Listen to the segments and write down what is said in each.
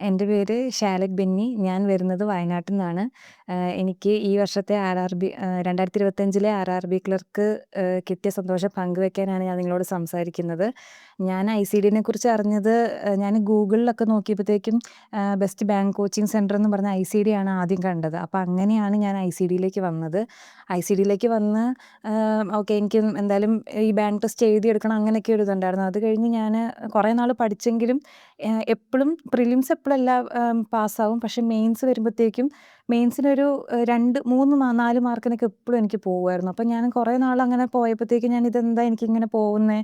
എൻ്റെ പേര് ഷാലക് ബെന്നി. ഞാൻ വരുന്നത് വയനാട്ടിൽ നിന്നാണ്. എനിക്ക് ഈ വർഷത്തെ RRB 2025-ലെ RRB ക്ലർക്ക് കിട്ടിയ സന്തോഷം പങ്കുവെക്കാനാണ് ഞാൻ നിങ്ങളോട് സംസാരിക്കുന്നത്. ഞാൻ ICDനെ കുറിച്ച് അറിഞ്ഞത് ഞാൻ ഗൂഗിളിലൊക്കെ നോക്കിയപ്പോഴത്തേക്കും ബെസ്റ്റ് ബാങ്ക് കോച്ചിങ് സെൻറ്റർ എന്ന് പറഞ്ഞ ICD ആണ് ആദ്യം കണ്ടത്. അപ്പോൾ അങ്ങനെയാണ് ഞാൻ ICDയിലേക്ക് വന്നത്. ICDയിലേക്ക് വന്ന് ഓക്കെ എനിക്ക് എന്തായാലും ഈ ബാങ്ക് ടെസ്റ്റ് എഴുതിയെടുക്കണം അങ്ങനെയൊക്കെ ഒരു ഇതുണ്ടായിരുന്നു. അത് കഴിഞ്ഞ് ഞാൻ കുറേ നാൾ പഠിച്ചെങ്കിലും എപ്പോഴും പ്രിലിംസ് എപ്പോഴും എല്ലാം പാസ്സാവും. പക്ഷേ മെയിൻസ് വരുമ്പോഴത്തേക്കും മെയിൻസിനൊരു 2, 3, 4 മാർക്കിനൊക്കെ എപ്പോഴും എനിക്ക് പോകുമായിരുന്നു. അപ്പോൾ ഞാൻ കുറേ നാൾ അങ്ങനെ പോയപ്പോഴത്തേക്കും ഞാൻ ഇതെന്താ എനിക്കിങ്ങനെ പോകുന്നത്,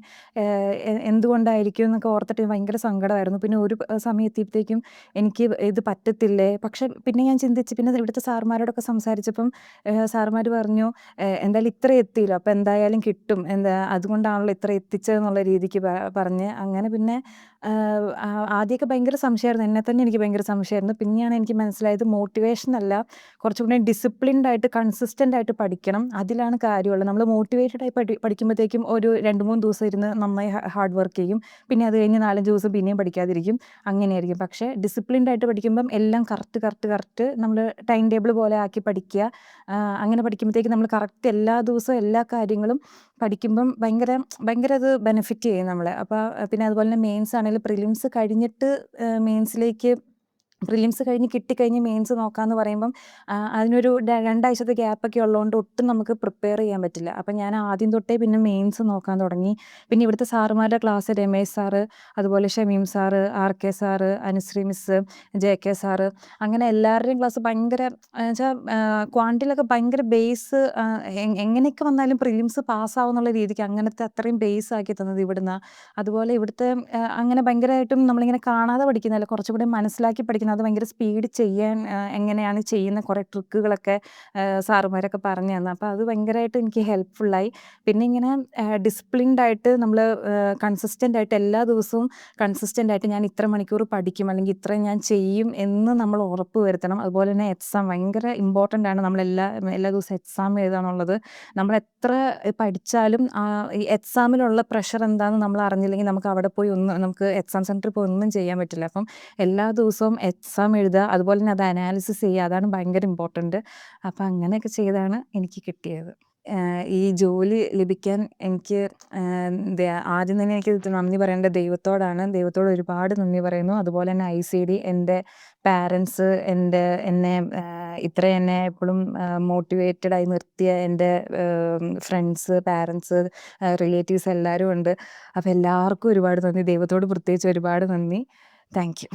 എന്തുകൊണ്ടായിരിക്കും എന്നൊക്കെ ഓർത്തിട്ട് ഭയങ്കര സങ്കടമായിരുന്നു. പിന്നെ ഒരു സമയം എത്തിയപ്പോഴത്തേക്കും എനിക്ക് ഇത് പറ്റത്തില്ലേ. പക്ഷെ പിന്നെ ഞാൻ ചിന്തിച്ച് പിന്നെ ഇവിടുത്തെ സാറുമാരോടൊക്കെ സംസാരിച്ചപ്പം സാറുമാർ പറഞ്ഞു എന്തായാലും ഇത്ര എത്തിയില്ല, അപ്പോൾ എന്തായാലും കിട്ടും, അതുകൊണ്ടാണല്ലോ ഇത്ര എത്തിച്ചതെന്നുള്ള രീതിക്ക് പറഞ്ഞ് അങ്ങനെ പിന്നെ ആദ്യമൊക്കെ ഭയങ്കര സംശയമായിരുന്നു. എന്നെ തന്നെ എനിക്ക് ഭയങ്കര സംശയമായിരുന്നു. പിന്നെയാണ് എനിക്ക് മനസ്സിലായത് മോട്ടിവേഷൻ അല്ല, കുറച്ചും കൂടി ഡിസിപ്ലിൻഡ് ആയിട്ട് കൺസിസ്റ്റൻ്റ് ആയിട്ട് പഠിക്കണം, അതിലാണ് കാര്യമുള്ളത്. നമ്മൾ മോട്ടിവേറ്റഡ് ആയി പഠിക്കുമ്പോഴത്തേക്കും ഒരു 2-3 ദിവസം ഇരുന്ന് നന്നായി ഹാർഡ് വർക്ക് ചെയ്യും, പിന്നെ അത് കഴിഞ്ഞ് 4-5 ദിവസം പിന്നെയും പഠിക്കാതിരിക്കും, അങ്ങനെയായിരിക്കും. പക്ഷേ ഡിസിപ്ലിൻഡ് ആയിട്ട് പഠിക്കുമ്പം എല്ലാം കറക്റ്റ് നമ്മൾ ടൈം ടേബിൾ പോലെ ആക്കി പഠിക്കുക. അങ്ങനെ പഠിക്കുമ്പോഴത്തേക്കും നമ്മൾ കറക്റ്റ് എല്ലാ ദിവസവും എല്ലാ കാര്യങ്ങളും പഠിക്കുമ്പം ഭയങ്കര അത് ബെനിഫിറ്റ് ചെയ്യും നമ്മളെ. അപ്പോൾ പിന്നെ അതുപോലെ തന്നെ മെയിൻസ് ആണെങ്കിലും പ്രിലിംസ് കഴിഞ്ഞിട്ട് പ്രിലിംസ് കഴിഞ്ഞ് കിട്ടിക്കഴിഞ്ഞ് മെയിൻസ് നോക്കാമെന്ന് പറയുമ്പം അതിനൊരു 2 ആഴ്ചത്തെ ഗ്യാപ്പൊക്കെ ഉള്ളതുകൊണ്ട് ഒട്ടും നമുക്ക് പ്രിപ്പയർ ചെയ്യാൻ പറ്റില്ല. അപ്പം ഞാൻ ആദ്യം തൊട്ടേ പിന്നെ മെയിൻസ് നോക്കാൻ തുടങ്ങി. പിന്നെ ഇവിടുത്തെ സാറുമാരുടെ ക്ലാസ് രമേശ് സാറ്, അതുപോലെ Shameem sir, RK sir, Anushree miss, JK sir, അങ്ങനെ എല്ലാവരുടെയും ക്ലാസ് ഭയങ്കര വെച്ചാൽ ക്വാണ്ടിറ്റിയിലൊക്കെ ഭയങ്കര ബേസ്, എങ്ങനെയൊക്കെ വന്നാലും പ്രിലിംസ് പാസ്സാവും എന്നുള്ള രീതിക്ക് അങ്ങനത്തെ അത്രയും ബേസ് ആക്കി തന്നത് ഇവിടുന്ന്. അതുപോലെ ഇവിടുത്തെ അങ്ങനെ ഭയങ്കരമായിട്ടും നമ്മളിങ്ങനെ കാണാതെ പഠിക്കുന്നതല്ല, കുറച്ചും കൂടി മനസ്സിലാക്കി പഠിക്കുന്നത്, അത് ഭയങ്കര സ്പീഡ് ചെയ്യാൻ എങ്ങനെയാണ് ചെയ്യുന്ന കുറേ ട്രിക്കുകളൊക്കെ സാറുമാരൊക്കെ പറഞ്ഞു തന്നു. അപ്പോൾ അത് ഭയങ്കരമായിട്ട് എനിക്ക് ഹെൽപ്ഫുള്ളായി. പിന്നെ ഇങ്ങനെ ഡിസിപ്ലിൻഡ് ആയിട്ട് നമ്മൾ കൺസിസ്റ്റൻ്റ് ആയിട്ട് എല്ലാ ദിവസവും കൺസിസ്റ്റൻ്റ് ആയിട്ട് ഞാൻ ഇത്ര മണിക്കൂർ പഠിക്കും അല്ലെങ്കിൽ ഇത്രയും ഞാൻ ചെയ്യും എന്ന് നമ്മൾ ഉറപ്പ് വരുത്തണം. അതുപോലെ തന്നെ എക്സാം ഭയങ്കര ഇമ്പോർട്ടൻ്റ് ആണ്. എല്ലാ ദിവസവും എക്സാം എഴുതാന്നുള്ളത്. നമ്മൾ എത്ര പഠിച്ചാലും ഈ എക്സാമിലുള്ള പ്രഷർ എന്താണെന്ന് നമ്മൾ അറിഞ്ഞില്ലെങ്കിൽ നമുക്ക് അവിടെ പോയി നമുക്ക് എക്സാം സെൻറ്ററിൽ പോയി ഒന്നും ചെയ്യാൻ പറ്റില്ല. അപ്പം എല്ലാ ദിവസവും എക്സാം എഴുതുക, അതുപോലെ തന്നെ അത് അനാലിസിസ് ചെയ്യുക, അതാണ് ഭയങ്കര ഇമ്പോർട്ടൻറ്റ്. അപ്പം അങ്ങനെയൊക്കെ ചെയ്താണ് എനിക്ക് കിട്ടിയത്. ഈ ജോലി ലഭിക്കാൻ എനിക്ക് ആദ്യം തന്നെ എനിക്ക് നന്ദി പറയേണ്ടത് ദൈവത്തോടാണ്. ദൈവത്തോട് ഒരുപാട് നന്ദി പറയുന്നു. അതുപോലെ തന്നെ ICD, എൻ്റെ പാരൻസ്, എന്നെ എപ്പോഴും മോട്ടിവേറ്റഡ് ആയി നിർത്തിയ എൻ്റെ ഫ്രണ്ട്സ്, പാരൻസ്, റിലേറ്റീവ്സ് എല്ലാവരും ഉണ്ട്. അപ്പോൾ എല്ലാവർക്കും ഒരുപാട് നന്ദി. ദൈവത്തോട് പ്രത്യേകിച്ച് ഒരുപാട് നന്ദി. Thank you.